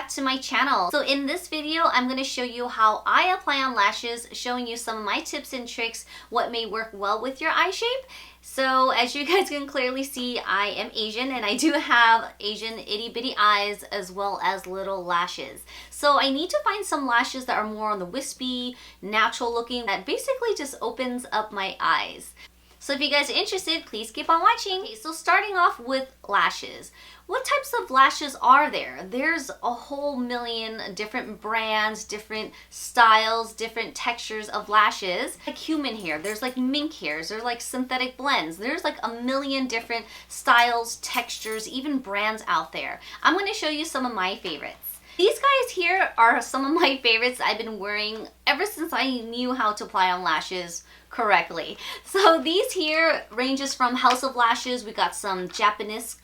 back to my channel. So in this video, I'm going to show you how I apply on lashes, showing you some of my tips and tricks, what may work well with your eye shape. So as you guys can clearly see, I am Asian and I do have Asian itty bitty eyes as well as little lashes. So I need to find some lashes that are more on the wispy, natural looking, that basically just opens up my eyes. So if you guys are interested, please keep on watching. Okay, so starting off with lashes. What types of lashes are there? There's a whole million different brands, different styles, different textures of lashes. Like human hair, there's like mink hairs, there's like synthetic blends. There's like a million different styles, textures, even brands out there. I'm going to show you some of my favorites. These guys here are some of my favorites I've been wearing ever since I knew how to apply on lashes correctly. So these here ranges from House of Lashes. We got some Japonesque.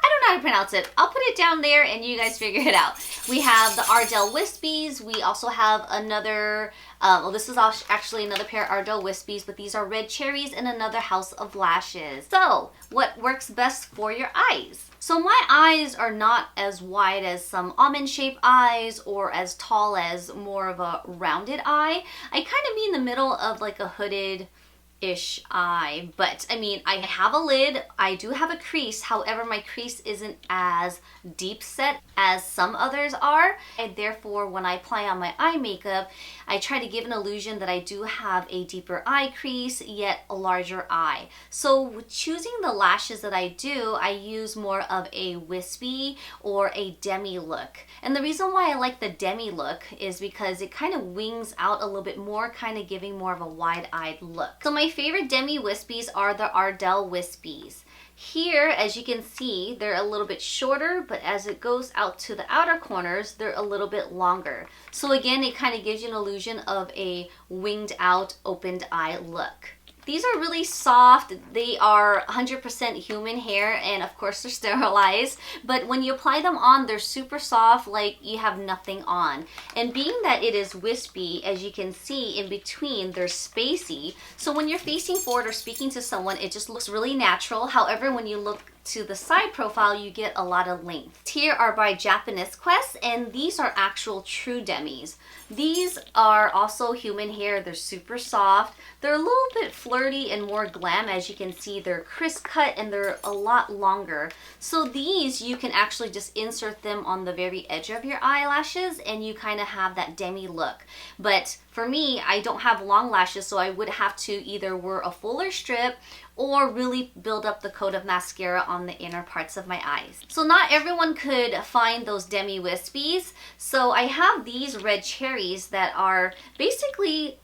I don't know how to pronounce it. I'll put it down there and you guys figure it out. We have the Ardell Wispies. We also have another, well, this is actually another pair of Ardell Wispies, but these are Red Cherries and another House of Lashes. So what works best for your eyes? So my eyes are not as wide as some almond-shaped eyes or as tall as more of a rounded eye. I kind of mean the middle of like a hooded-ish eye, but I mean, I have a lid, I do have a crease, however my crease isn't as deep set as some others are, and therefore when I apply on my eye makeup, I try to give an illusion that I do have a deeper eye crease, yet a larger eye. So with choosing the lashes that I do, I use more of a wispy or a demi look. And the reason why I like the demi look is because it kind of wings out a little bit more, kind of giving more of a wide-eyed look. So my favorite demi wispies are the Ardell Wispies. Here, as you can see, they're a little bit shorter, but as it goes out to the outer corners, they're a little bit longer. So again, it kind of gives you an illusion of a winged out, opened eye look. These are really soft. They are 100% human hair, and of course they're sterilized, but when you apply them on, they're super soft, like you have nothing on. And being that it is wispy, as you can see in between, they're spacey, so when you're facing forward or speaking to someone, it just looks really natural. However, when you look to the side profile, you get a lot of length. Here are by Japonesque, and these are actual true demis. These are also human hair. They're super soft. They're a little bit flirty and more glam. As you can see, they're crisp cut and they're a lot longer. So these, you can actually just insert them on the very edge of your eyelashes and you kind of have that demi look. But for me, I don't have long lashes, so I would have to either wear a fuller strip or really build up the coat of mascara on the inner parts of my eyes. So not everyone could find those demi wispies. So I have these Red Cherries that are basically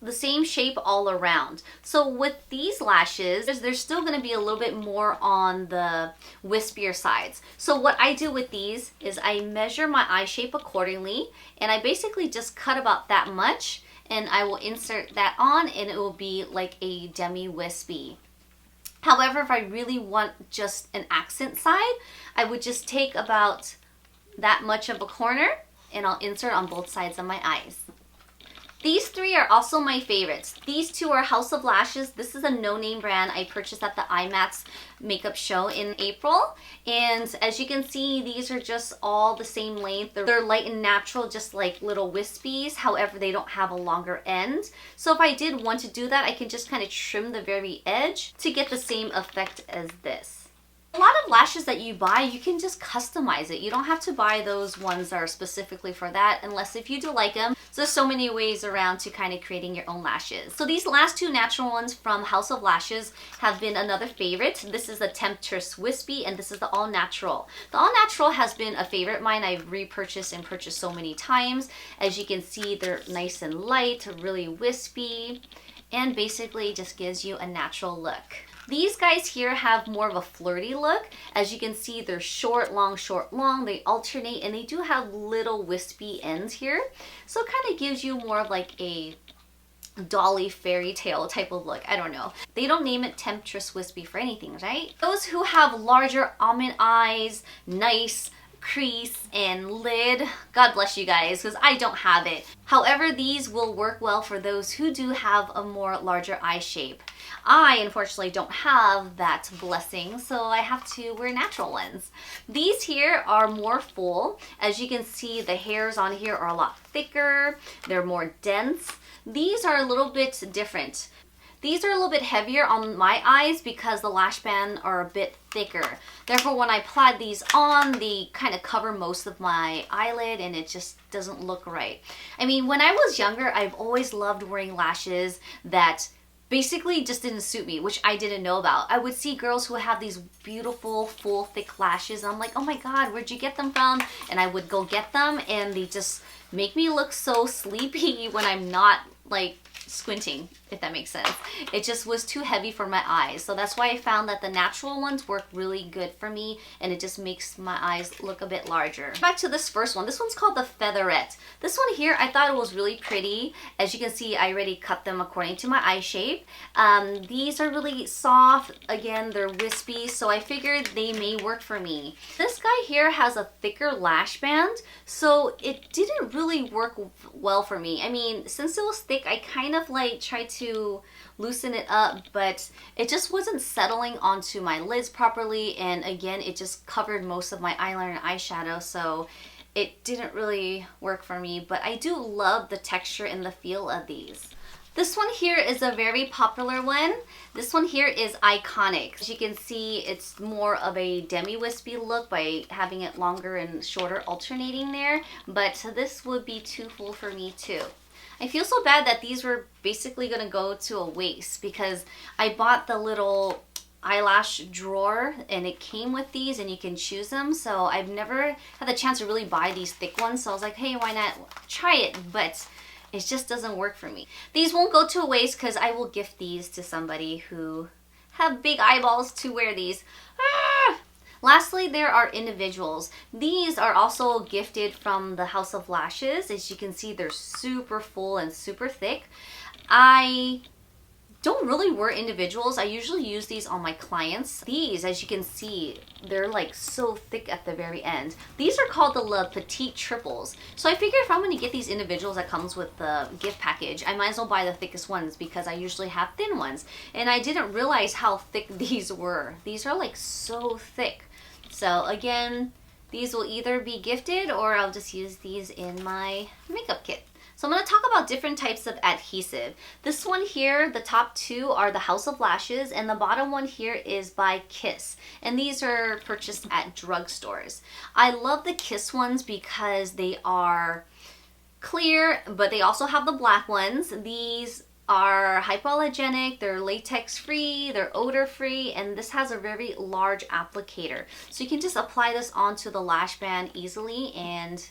the same shape all around. So with these lashes, they're still going to be a little bit more on the wispier sides. So what I do with these is I measure my eye shape accordingly, and I basically just cut about that much, and I will insert that on and it will be like a demi wispy. However, if I really want just an accent side, I would just take about that much of a corner and I'll insert on both sides of my eyes. These three are also my favorites. These two are House of Lashes. This is a no-name brand I purchased at the IMATS makeup show in April. And as you can see, these are just all the same length. They're light and natural, just like little wispies. However, they don't have a longer end. So if I did want to do that, I can just kind of trim the very edge to get the same effect as this. A lot of lashes that you buy, you can just customize it. You don't have to buy those ones that are specifically for that, unless if you do like them. So there's so many ways around to kind of creating your own lashes. So these last two natural ones from House of Lashes have been another favorite. This is the Temptress Wispy and this is the All Natural. The All Natural has been a favorite of mine. I've repurchased and purchased so many times. As you can see, they're nice and light, really wispy, and basically just gives you a natural look. These guys here have more of a flirty look. As you can see, they're short, long, they alternate, and they do have little wispy ends here. So it kind of gives you more of like a dolly fairy tale type of look. I don't know. They don't name it Temptress Wispy for anything, right? Those who have larger almond eyes, nice crease and lid. God bless you guys, because I don't have it. However, these will work well for those who do have a more larger eye shape. I unfortunately don't have that blessing, so I have to wear natural ones. These here are more full. As you can see, the hairs on here are a lot thicker. They're more dense. These are a little bit different. These are a little bit heavier on my eyes because the lash band are a bit thicker. Therefore, when I apply these on, they kind of cover most of my eyelid and it just doesn't look right. I mean, when I was younger, I've always loved wearing lashes that basically just didn't suit me, which I didn't know about. I would see girls who have these beautiful, full, thick lashes. And I'm like, oh my God, where'd you get them from? And I would go get them and they just make me look so sleepy when I'm not like squinting, if that makes sense. It just was too heavy for my eyes. So that's why I found that the natural ones work really good for me and it just makes my eyes look a bit larger. Back to this first one. This one's called the Featherette. This one here, I thought it was really pretty. As you can see, I already cut them according to my eye shape. These are really soft. Again, they're wispy, so I figured they may work for me. This guy here has a thicker lash band, so it didn't really work well for me. I mean, since it was thick, I kind of like tried to loosen it up, but it just wasn't settling onto my lids properly, and again, it just covered most of my eyeliner and eyeshadow, so it didn't really work for me. But I do love the texture and the feel of these. This one here is a very popular one. This one here is iconic. As you can see, it's more of a demi-wispy look by having it longer and shorter alternating there, but this would be too full for me too. I feel so bad that these were basically going to go to a waste because I bought the little eyelash drawer and it came with these and you can choose them. So I've never had the chance to really buy these thick ones. So I was like, hey, why not try it? But it just doesn't work for me. These won't go to a waste because I will gift these to somebody who have big eyeballs to wear these. Ah! Lastly, there are individuals. These are also gifted from the House of Lashes. As you can see, they're super full and super thick. I don't really wear individuals. I usually use these on my clients. These, as you can see, they're like so thick at the very end. These are called the Le Petite Triples. So I figured if I'm going to get these individuals that comes with the gift package, I might as well buy the thickest ones because I usually have thin ones. And I didn't realize how thick these were. These are like so thick. So again, these will either be gifted or I'll just use these in my makeup kit. So I'm going to talk about different types of adhesive. This one here, the top two are the House of Lashes, and the bottom one here is by Kiss. And these are purchased at drugstores. I love the Kiss ones because they are clear, but they also have the black ones. These are hypoallergenic, they're latex free, they're odor free, and this has a very large applicator. So you can just apply this onto the lash band easily and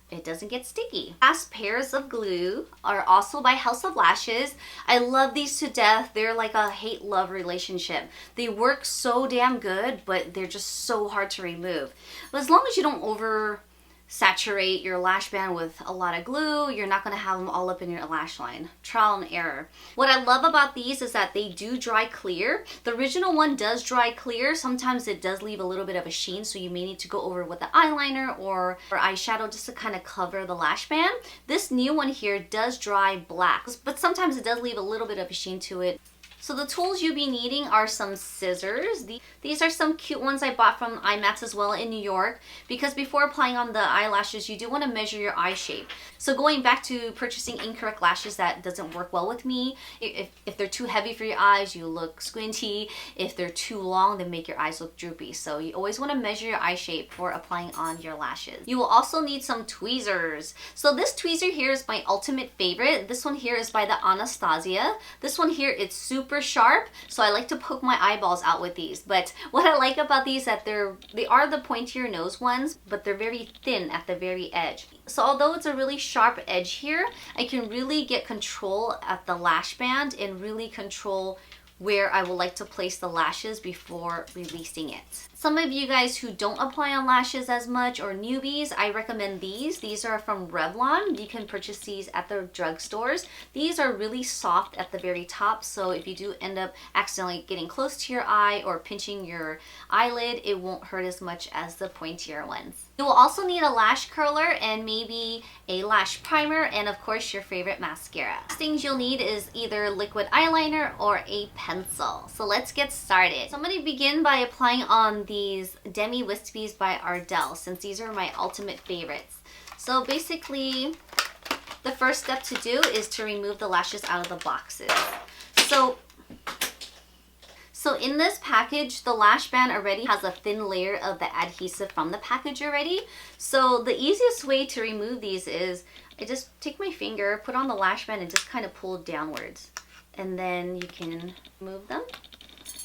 it doesn't get sticky. Last pairs of glue are also by House of Lashes. I love these to death. They're like a hate-love relationship. They work so damn good, but they're just so hard to remove. But as long as you don't oversaturate your lash band with a lot of glue, you're not going to have them all up in your lash line. Trial and error. What I love about these is that they do dry clear. The original one does dry clear. Sometimes it does leave a little bit of a sheen, so you may need to go over with the eyeliner or eyeshadow just to kind of cover the lash band. This new one here does dry black, but sometimes it does leave a little bit of a sheen to it. So the tools you'll be needing are some scissors. These are some cute ones I bought from IMATS as well in New York, because before applying on the eyelashes, you do want to measure your eye shape. So going back to purchasing incorrect lashes, that doesn't work well with me. If they're too heavy for your eyes, you look squinty. If they're too long, they make your eyes look droopy. So you always want to measure your eye shape for applying on your lashes. You will also need some tweezers. So this tweezer here is my ultimate favorite. This one here is by the Anastasia. This one here, it's super sharp, so I like to poke my eyeballs out with these. But what I like about these is that they are the pointier nose ones, but they're very thin at the very edge. So although it's a really sharp edge here, I can really get control at the lash band and really control where I would like to place the lashes before releasing it. Some of you guys who don't apply on lashes as much or newbies, I recommend these. These are from Revlon. You can purchase these at the drugstores. These are really soft at the very top, so if you do end up accidentally getting close to your eye or pinching your eyelid, it won't hurt as much as the pointier ones. You will also need a lash curler and maybe a lash primer and of course your favorite mascara. Last things you'll need is either liquid eyeliner or a pencil. So let's get started. So I'm going to begin by applying on these Demi Wispies by Ardell, since these are my ultimate favorites. So basically, the first step to do is to remove the lashes out of the boxes. So in this package, the lash band already has a thin layer of the adhesive from the package already. So the easiest way to remove these is I just take my finger, put on the lash band and just kind of pull downwards. And then you can remove them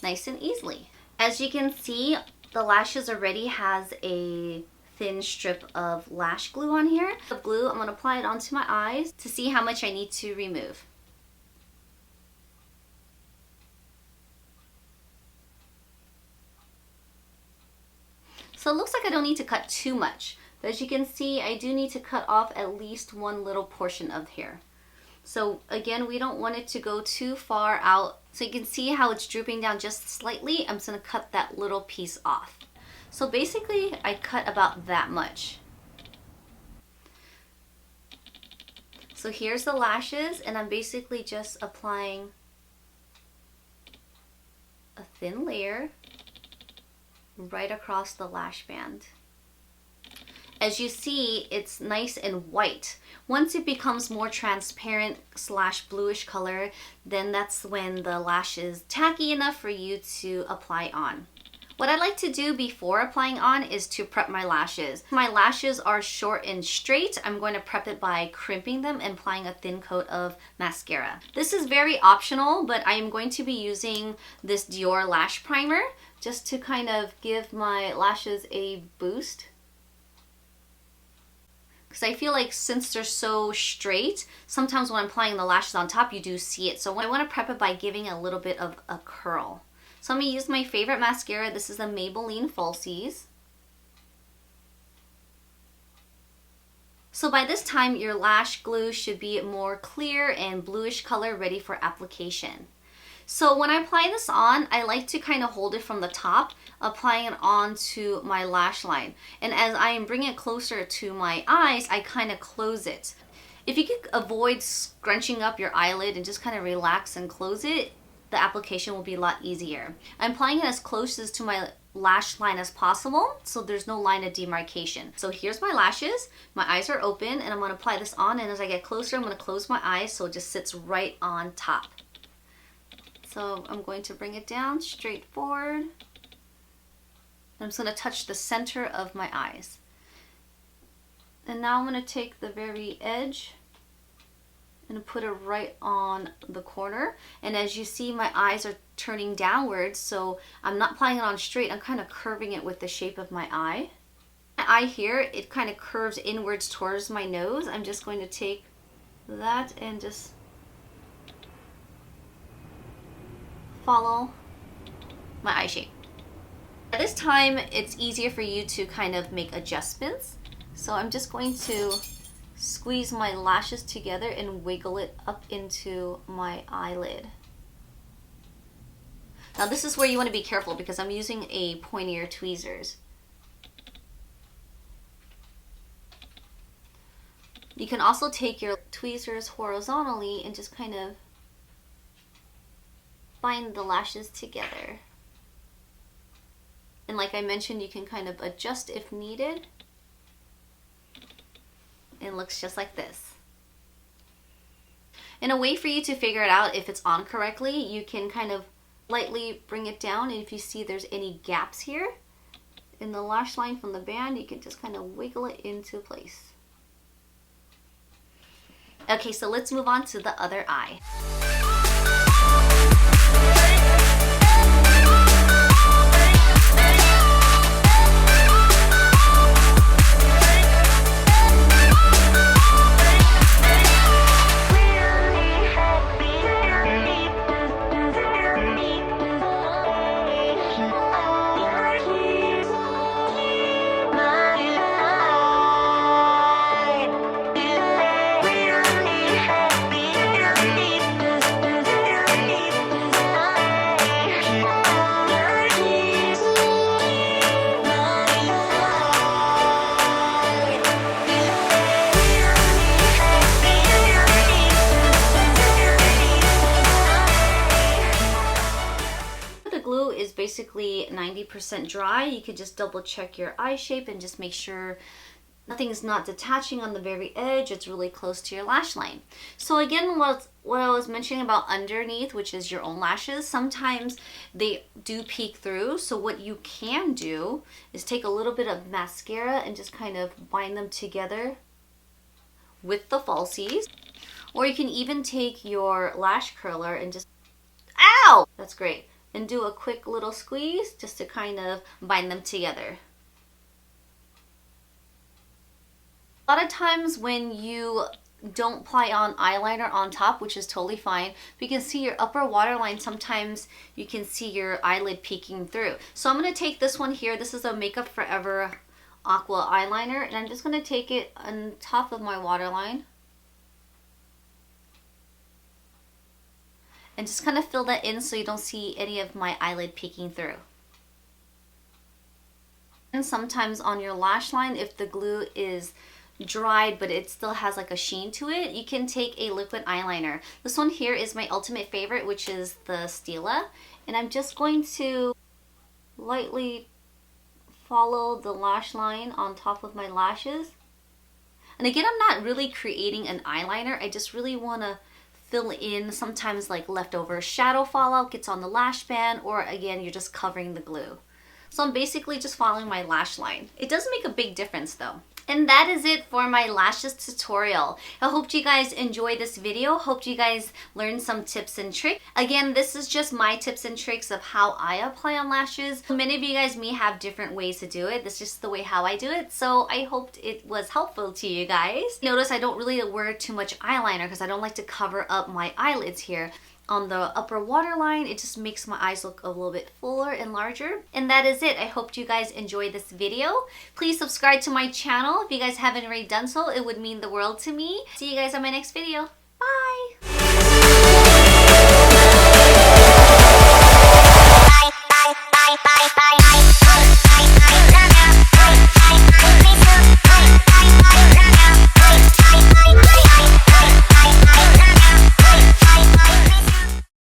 nice and easily. As you can see, the lashes already has a thin strip of lash glue on here. The glue, I'm going to apply it onto my eyes to see how much I need to remove. So it looks like I don't need to cut too much, but as you can see, I do need to cut off at least one little portion of hair. So again, we don't want it to go too far out. So you can see how it's drooping down just slightly. I'm just gonna cut that little piece off. So basically, I cut about that much. So here's the lashes, and I'm basically just applying a thin layer right across the lash band. As you see, it's nice and white. Once it becomes more transparent / bluish color, then that's when the lash is tacky enough for you to apply on. What I like to do before applying on is to prep my lashes. My lashes are short and straight. I'm going to prep it by crimping them and applying a thin coat of mascara. This is very optional, but I am going to be using this Dior lash primer just to kind of give my lashes a boost. Because I feel like since they're so straight, sometimes when I'm applying the lashes on top, you do see it. So I want to prep it by giving a little bit of a curl. So I'm going to use my favorite mascara. This is the Maybelline Falsies. So by this time, your lash glue should be more clear and bluish color, ready for application. So when I apply this on, I like to kind of hold it from the top, applying it onto my lash line. And as I am bringing it closer to my eyes, I kind of close it. If you could avoid scrunching up your eyelid and just kind of relax and close it, the application will be a lot easier. I'm applying it as close to my lash line as possible, so there's no line of demarcation. So here's my lashes, my eyes are open, and I'm going to apply this on, and as I get closer, I'm going to close my eyes so it just sits right on top. So I'm going to bring it down straight forward. I'm just going to touch the center of my eyes. And now I'm going to take the very edge and put it right on the corner. And as you see, my eyes are turning downwards, so I'm not applying it on straight, I'm kind of curving it with the shape of my eye. My eye here, it kind of curves inwards towards my nose. I'm just going to take that and just follow my eye shape. At this time, it's easier for you to kind of make adjustments. So I'm just going to squeeze my lashes together and wiggle it up into my eyelid. Now this is where you want to be careful because I'm using a pointier tweezers. You can also take your tweezers horizontally and just kind of bind the lashes together. And like I mentioned, you can kind of adjust if needed. It looks just like this. And a way for you to figure it out if it's on correctly, you can kind of lightly bring it down, and if you see there's any gaps here in the lash line from the band, you can just kind of wiggle it into place. Okay, so let's move on to the other eye. glue is basically 90% dry, you could just double check your eye shape and just make sure nothing's not detaching on the very edge. It's really close to your lash line. So again, what I was mentioning about underneath, which is your own lashes, sometimes they do peek through. So what you can do is take a little bit of mascara and just kind of bind them together with the falsies. Or you can even take your lash curler and just, ow! That's great. And do a quick little squeeze just to kind of bind them together. A lot of times when you don't apply on eyeliner on top, which is totally fine, but you can see your upper waterline, sometimes you can see your eyelid peeking through. So I'm going to take this one here. This is a Makeup Forever Aqua eyeliner, and I'm just going to take it on top of my waterline. And just kind of fill that in so you don't see any of my eyelid peeking through. And sometimes on your lash line, if the glue is dried but it still has like a sheen to it, you can take a liquid eyeliner. This one here is my ultimate favorite, which is the Stila, and I'm just going to lightly follow the lash line on top of my lashes. And again, I'm not really creating an eyeliner, I just really want to fill in sometimes like leftover shadow fallout gets on the lash band, or again, you're just covering the glue. So I'm basically just following my lash line. It does make a big difference though. And that is it for my lashes tutorial. I hope you guys enjoyed this video. Hope you guys learned some tips and tricks. Again, this is just my tips and tricks of how I apply on lashes. Many of you guys may have different ways to do it. This is just the way how I do it. So I hoped it was helpful to you guys. Notice I don't really wear too much eyeliner because I don't like to cover up my eyelids here. On the upper waterline, it just makes my eyes look a little bit fuller and larger. And that is it. I hope you guys enjoyed this video. Please subscribe to my channel. If you guys haven't already done so, it would mean the world to me. See you guys on my next video.